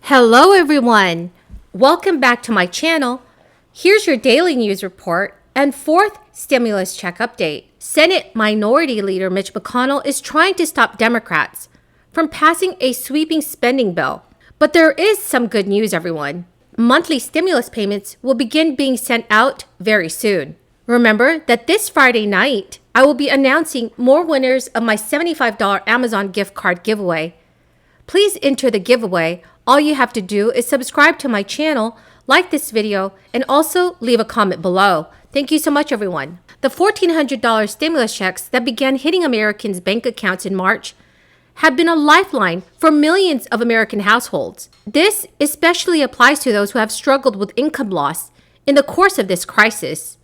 Hello everyone! Welcome back to my channel. Here's your daily news report and fourth stimulus check update. Senate Minority Leader Mitch McConnell is trying to stop Democrats from passing a sweeping spending bill. But there is some good news, everyone. Monthly stimulus payments will begin being sent out very soon. Remember that this Friday night, I will be announcing more winners of my $75 Amazon gift card giveaway. Please enter the giveaway. All you have to do is subscribe to my channel, like this video, and also leave a comment below. Thank you so much, everyone. The $1,400 stimulus checks that began hitting Americans' bank accounts in March have been a lifeline for millions of American households. This especially applies to those who have struggled with income loss in the course of this crisis.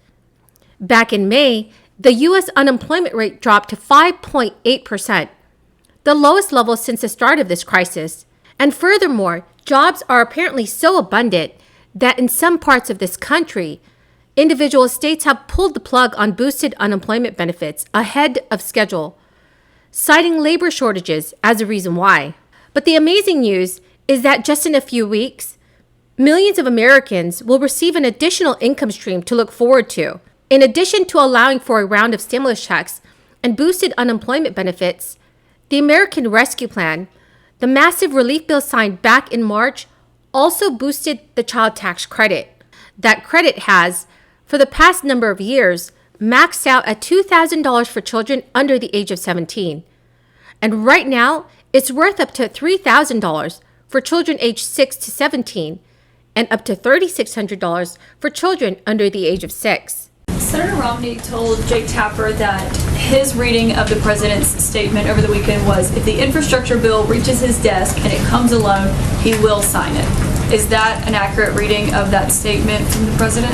Back in May, the U.S. unemployment rate dropped to 5.8%, the lowest level since the start of this crisis. And furthermore, jobs are apparently so abundant that in some parts of this country, individual states have pulled the plug on boosted unemployment benefits ahead of schedule, citing labor shortages as a reason why. But the amazing news is that just in a few weeks, millions of Americans will receive an additional income stream to look forward to. In addition to allowing for a round of stimulus checks and boosted unemployment benefits, the American Rescue Plan, the massive relief bill signed back in March, also boosted the child tax credit. That credit has, for the past number of years, maxed out at $2,000 for children under the age of 17. And right now, it's worth up to $3,000 for children aged 6 to 17 and up to $3,600 for children under the age of 6. Senator Romney told Jake Tapper that his reading of the president's statement over the weekend was, if the infrastructure bill reaches his desk and it comes alone, he will sign it. Is that an accurate reading of that statement from the president?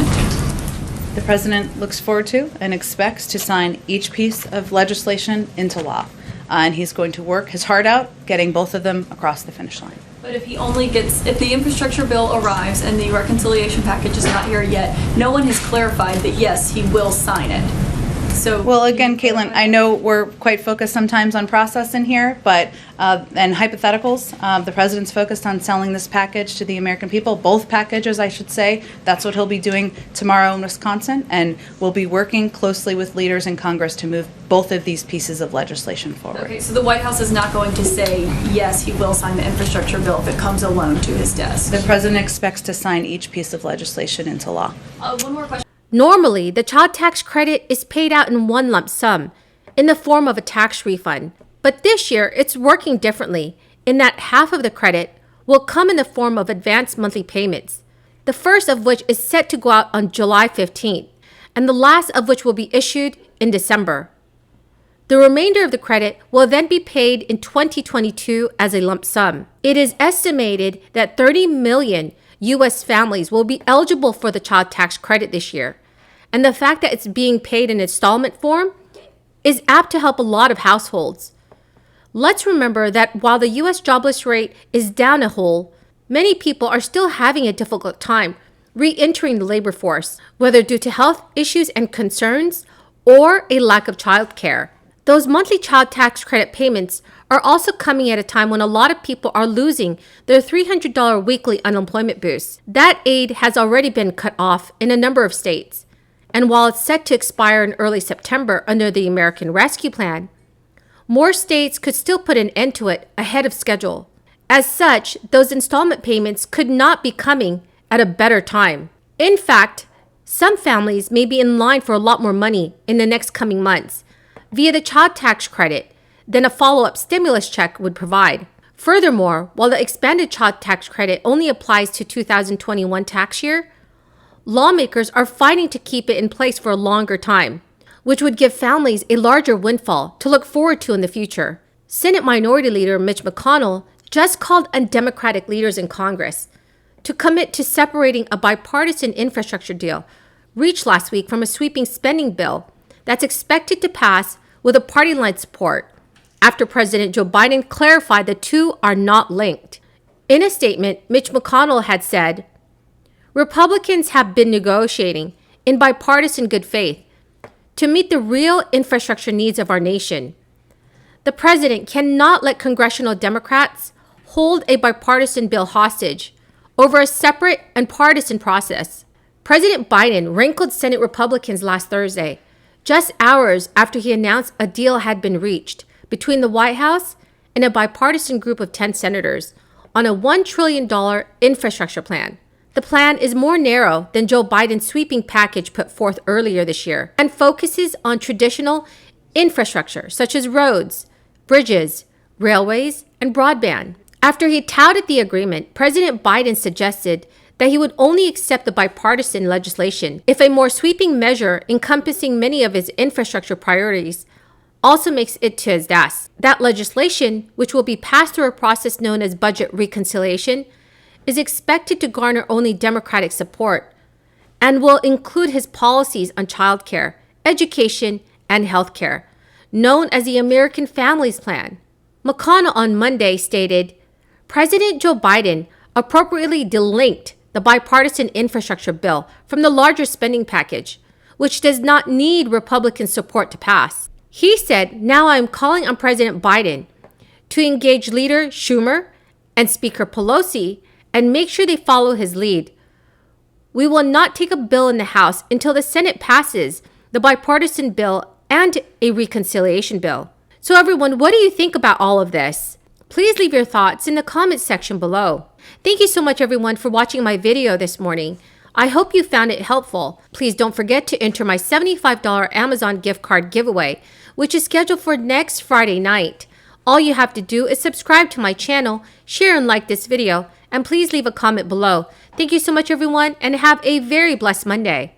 The president looks forward to and expects to sign each piece of legislation into law. And he's going to work his heart out, getting both of them across the finish line. But if if the infrastructure bill arrives and the reconciliation package is not here yet, no one has clarified that yes, he will sign it. So, well, again, Caitlin, I know we're quite focused sometimes on process in here, but and hypotheticals. The president's focused on selling this package to the American people, both packages, I should say. That's what he'll be doing tomorrow in Wisconsin, and we'll be working closely with leaders in Congress to move both of these pieces of legislation forward. Okay, so the White House is not going to say, yes, he will sign the infrastructure bill if it comes alone to his desk. The president expects to sign each piece of legislation into law. One more question. Normally, the child tax credit is paid out in one lump sum in the form of a tax refund. But this year, it's working differently in that half of the credit will come in the form of advanced monthly payments, the first of which is set to go out on July 15th, and the last of which will be issued in December. The remainder of the credit will then be paid in 2022 as a lump sum. It is estimated that 30 million U.S. families will be eligible for the child tax credit this year. And the fact that it's being paid in installment form is apt to help a lot of households. Let's remember that while the U.S. jobless rate is down a hole, many people are still having a difficult time re-entering the labor force, whether due to health issues and concerns or a lack of childcare. Those monthly child tax credit payments are also coming at a time when a lot of people are losing their $300 weekly unemployment boost. That aid has already been cut off in a number of states. And while it's set to expire in early September under the American Rescue Plan, more states could still put an end to it ahead of schedule. As such, those installment payments could not be coming at a better time. In fact, some families may be in line for a lot more money in the next coming months via the child tax credit than a follow-up stimulus check would provide. Furthermore, while the expanded child tax credit only applies to 2021 tax year, lawmakers are fighting to keep it in place for a longer time, which would give families a larger windfall to look forward to in the future. Senate Minority Leader Mitch McConnell just called on Democratic leaders in Congress to commit to separating a bipartisan infrastructure deal reached last week from a sweeping spending bill that's expected to pass with a party line support after President Joe Biden clarified the two are not linked. In a statement, Mitch McConnell had said, Republicans have been negotiating in bipartisan good faith to meet the real infrastructure needs of our nation. The president cannot let congressional Democrats hold a bipartisan bill hostage over a separate and partisan process. President Biden wrinkled Senate Republicans last Thursday, just hours after he announced a deal had been reached between the White House and a bipartisan group of 10 senators on a $1 trillion infrastructure plan. The plan is more narrow than Joe Biden's sweeping package put forth earlier this year and focuses on traditional infrastructure such as roads, bridges, railways, and broadband. After he touted the agreement, President Biden suggested that he would only accept the bipartisan legislation if a more sweeping measure encompassing many of his infrastructure priorities also makes it to his desk. That legislation, which will be passed through a process known as budget reconciliation, is expected to garner only Democratic support and will include his policies on childcare, education, and healthcare, known as the American Families Plan. McConnell on Monday stated, President Joe Biden appropriately delinked the bipartisan infrastructure bill from the larger spending package, which does not need Republican support to pass. He said, now I am calling on President Biden to engage Leader Schumer and Speaker Pelosi and make sure they follow his lead. We will not take a bill in the House until the Senate passes the bipartisan bill and a reconciliation bill. So everyone, what do you think about all of this? Please leave your thoughts in the comments section below. Thank you so much everyone for watching my video this morning. I hope you found it helpful. Please don't forget to enter my $75 Amazon gift card giveaway, which is scheduled for next Friday night. All you have to do is subscribe to my channel, share and like this video, and please leave a comment below. Thank you so much everyone, and have a very blessed Monday.